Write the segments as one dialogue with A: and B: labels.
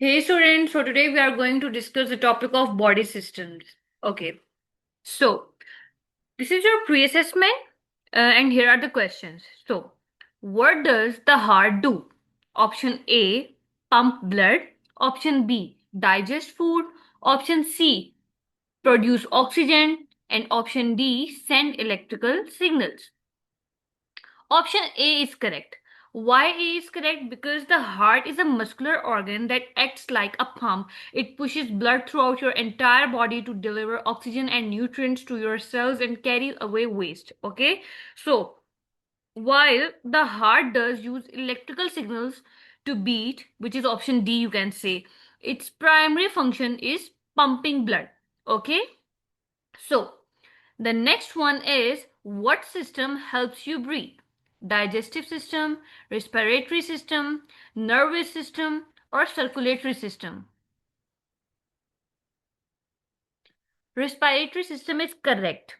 A: Hey students, so today we are going to discuss the topic of body systems. Okay, so this is your pre-assessment, and here are the questions. So, what does the heart do? Option A, pump blood. Option B, digest food. Option C, produce oxygen. And option D, send electrical signals. Option A is correct. Why A is correct? Because the heart is a muscular organ that acts like a pump. It pushes blood throughout your entire body to deliver oxygen and nutrients to your cells and carry away waste. Okay? So, while the heart does use electrical signals to beat, which is option D, you can say, its primary function is pumping blood. Okay? So, the next one is what system helps you breathe? Digestive system, respiratory system, nervous system, or circulatory system? Respiratory system is correct.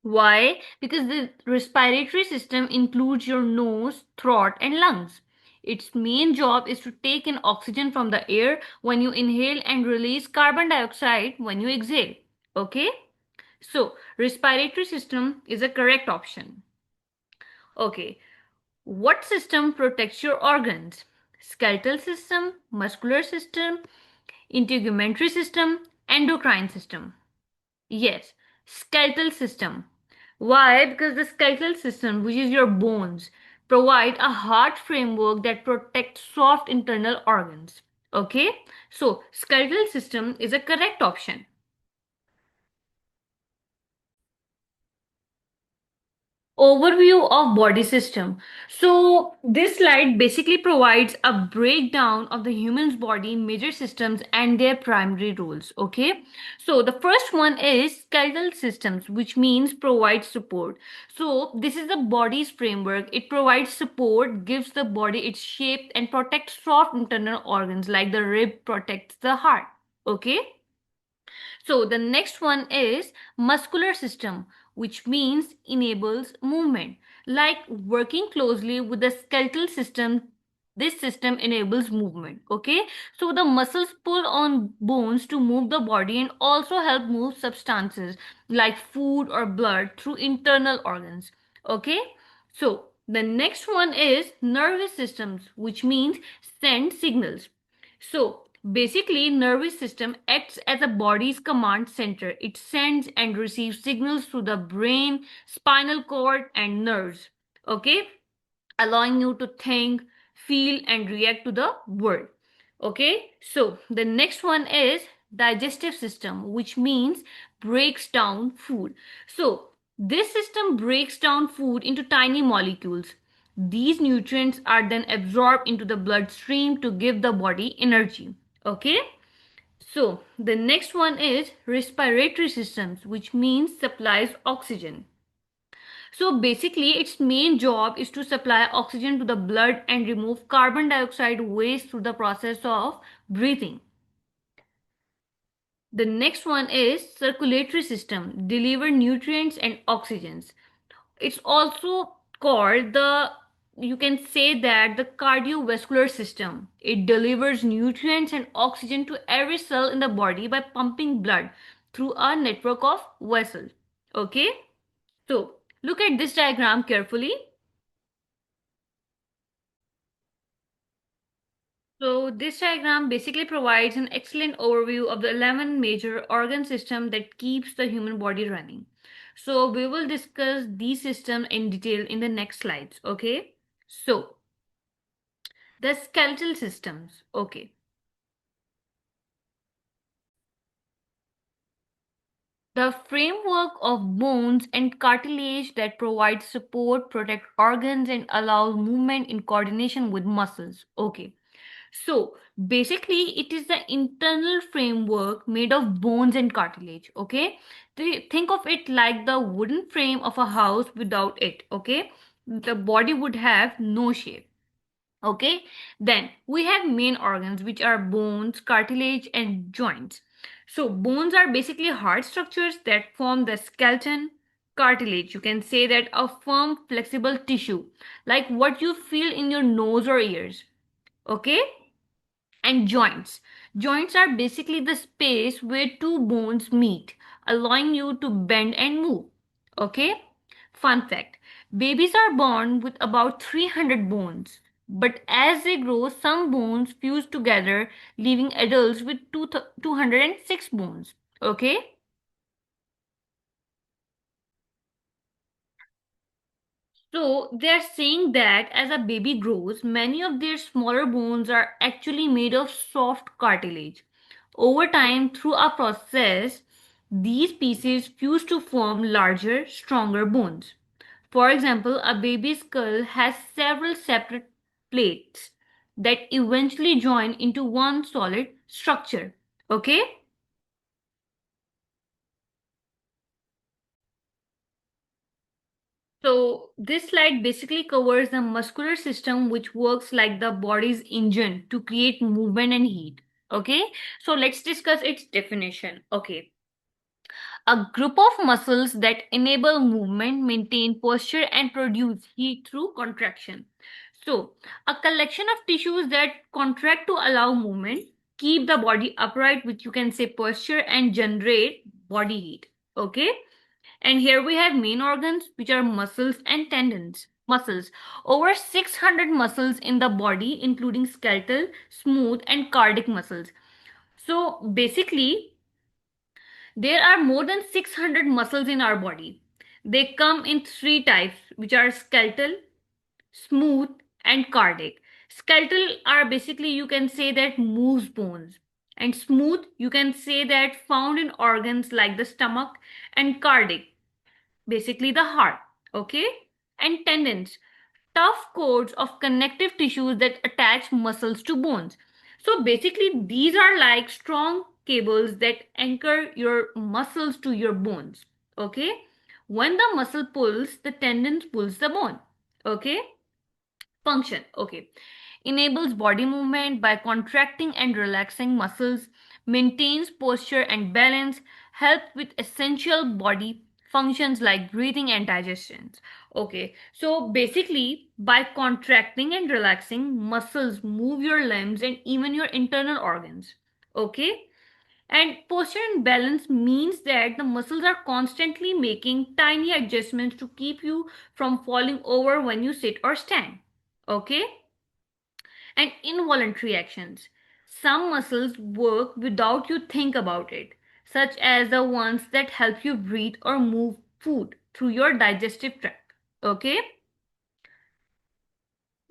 A: Why? Because the respiratory system includes your nose, throat, and lungs. Its main job is to take in oxygen from the air when you inhale and release carbon dioxide when you exhale. Okay? So, respiratory system is a correct option. Okay, what system protects your organs? Skeletal system, muscular system, integumentary system, endocrine system. Yes, skeletal system. Why? Because the skeletal system, which is your bones, provide a hard framework that protects soft internal organs. Okay, so skeletal system is a correct option. Overview of body system. So this slide basically provides a breakdown of the human's body major systems and their primary roles. Okay, so the first one is skeletal systems, which means provide support. So this is the body's framework. It provides support, gives the body its shape, and protects soft internal organs like the rib protects the heart. Okay, so the next one is muscular system, which means enables movement. Like working closely with the skeletal system, this system enables movement. Okay, so the muscles pull on bones to move the body and also help move substances like food or blood through internal organs. Okay, so the next one is nervous systems, which means send signals. So basically, nervous system acts as a body's command center. It sends and receives signals through the brain, spinal cord, and nerves. Okay, allowing you to think, feel, and react to the world. Okay, so the next one is digestive system, which means breaks down food. So this system breaks down food into tiny molecules. These nutrients are then absorbed into the bloodstream to give the body energy. Okay, so the next one is respiratory systems, which means supplies oxygen. So basically, its main job is to supply oxygen to the blood and remove carbon dioxide waste through the process of breathing. The next one is circulatory system, deliver nutrients and oxygens. It's also called the, you can say that, the cardiovascular system. It delivers nutrients and oxygen to every cell in the body by pumping blood through a network of vessels. Okay, so look at this diagram carefully. So this diagram basically provides an excellent overview of the 11 major organ system that keeps the human body running. So we will discuss these systems in detail in the next slides. Okay, so the skeletal systems. Okay, the framework of bones and cartilage that provides support, protect organs, and allows movement in coordination with muscles. Okay, so basically, it is the internal framework made of bones and cartilage. Okay, think of it like the wooden frame of a house. Without it, okay, the body would have no shape. Okay, then we have main organs, which are bones, cartilage, and joints. So bones are basically hard structures that form the skeleton. Cartilage, you can say that, a firm flexible tissue like what you feel in your nose or ears. Okay, And joints. Joints are basically the space where two bones meet, allowing you to bend and move. Okay? Fun fact, babies are born with about 300 bones, but as they grow, some bones fuse together, leaving adults with 206 bones. Okay? So they're saying that as a baby grows, many of their smaller bones are actually made of soft cartilage. Over time, through a process, these pieces fuse to form larger, stronger bones. For example, a baby's skull has several separate plates that eventually join into one solid structure. Okay? So, this slide basically covers the muscular system which works like the body's engine to create movement and heat. Okay? So, let's discuss its definition. Okay. A group of muscles that enable movement, maintain posture, and produce heat through contraction. So, a collection of tissues that contract to allow movement, keep the body upright, which you can say posture, and generate body heat. Okay? And here we have main organs, which are muscles and tendons. Muscles. Over 600 muscles in the body, including skeletal, smooth, and cardiac muscles. So basically, there are more than 600 muscles in our body. They come in three types, which are skeletal, smooth, and cardiac. Skeletal are basically, you can say, that moves bones. And smooth, you can say, that found in organs like the stomach. And cardiac, basically the heart. Okay? And tendons, tough cords of connective tissues that attach muscles to bones. So basically, these are like strong cables that anchor your muscles to your bones. Okay? When the muscle pulls, the tendon pulls the bone. Okay? Function. Okay. Enables body movement by contracting and relaxing muscles, maintains posture and balance, helps with essential body functions like breathing and digestion. Okay, so basically, by contracting and relaxing, muscles move your limbs and even your internal organs. Okay, and posture and balance means that the muscles are constantly making tiny adjustments to keep you from falling over when you sit or stand. Okay, and involuntary actions. Some muscles work without you think about it, such as the ones that help you breathe or move food through your digestive tract. Okay?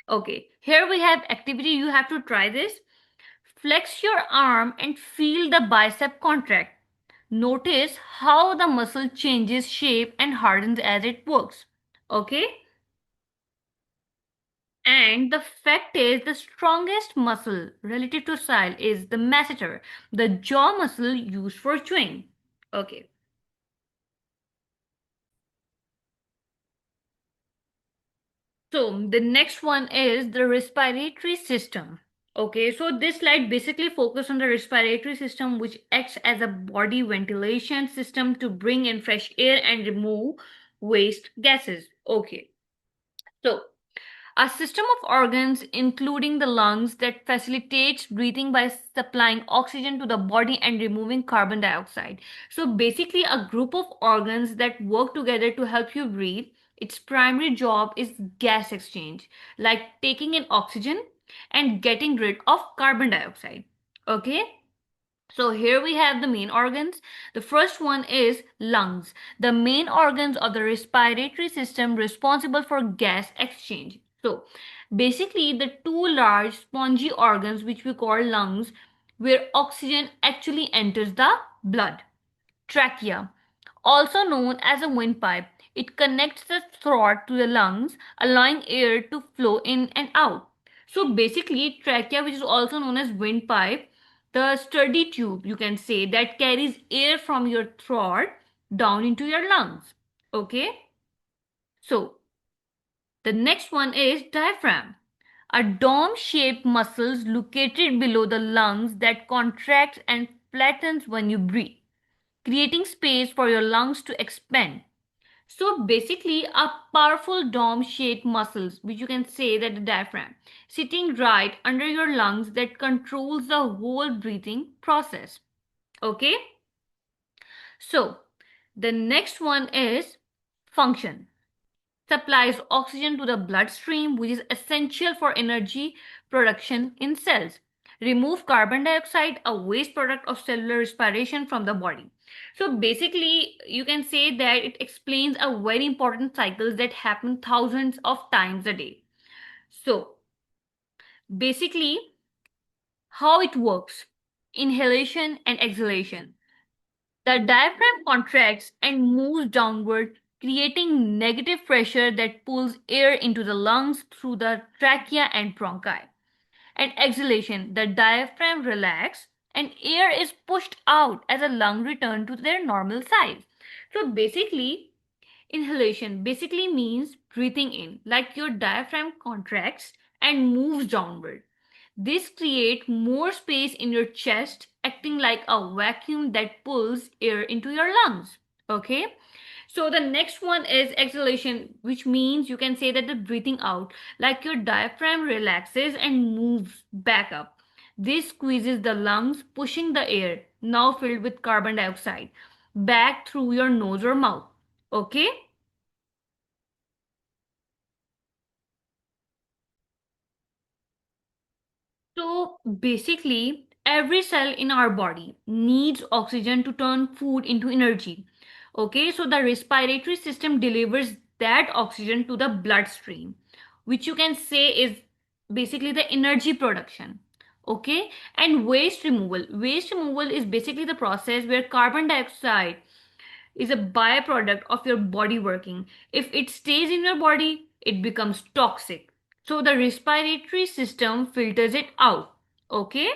A: Okay. Here we have activity. You have to try this. Flex your arm and feel the bicep contract. Notice how the muscle changes shape and hardens as it works. Okay? And the fact is, the strongest muscle relative to style is the masseter, the jaw muscle used for chewing. Okay. So the next one is the respiratory system. Okay, so this slide basically focuses on the respiratory system, which acts as a body ventilation system to bring in fresh air and remove waste gases. Okay, so a system of organs, including the lungs, that facilitates breathing by supplying oxygen to the body and removing carbon dioxide. So, basically, a group of organs that work together to help you breathe. Its primary job is gas exchange, like taking in oxygen and getting rid of carbon dioxide. Okay? So here we have the main organs. The first one is lungs, the main organs of the respiratory system responsible for gas exchange. So basically the two large spongy organs which we call lungs, where oxygen actually enters the blood. Trachea, also known as a windpipe, it connects the throat to the lungs, allowing air to flow in and out. So basically, trachea, which is also known as windpipe, the sturdy tube, you can say, that carries air from your throat down into your lungs. Okay? So the next one is diaphragm, a dome-shaped muscles located below the lungs that contracts and flattens when you breathe, creating space for your lungs to expand. So basically, a powerful dome-shaped muscles, which you can say that the diaphragm, sitting right under your lungs that controls the whole breathing process. Okay? So the next one is function. Supplies oxygen to the bloodstream, which is essential for energy production in cells. Remove carbon dioxide, a waste product of cellular respiration from the body. So basically, you can say that it explains a very important cycles that happen thousands of times a day. So basically, how it works: inhalation and exhalation. The diaphragm contracts and moves downward, creating negative pressure that pulls air into the lungs through the trachea and bronchi. And exhalation, the diaphragm relaxes and air is pushed out as a lung return to their normal size. So basically, inhalation basically means breathing in, like your diaphragm contracts and moves downward. This creates more space in your chest, acting like a vacuum that pulls air into your lungs. Okay? So the next one is exhalation, which means you can say that the breathing out, like your diaphragm relaxes and moves back up. This squeezes the lungs, pushing the air, now filled with carbon dioxide, back through your nose or mouth. Okay? So basically, every cell in our body needs oxygen to turn food into energy. Okay, so the respiratory system delivers that oxygen to the bloodstream, which you can say is basically the energy production. Okay, and waste removal. Waste removal is basically the process where carbon dioxide is a byproduct of your body working. If it stays in your body, it becomes toxic. So the respiratory system filters it out. Okay?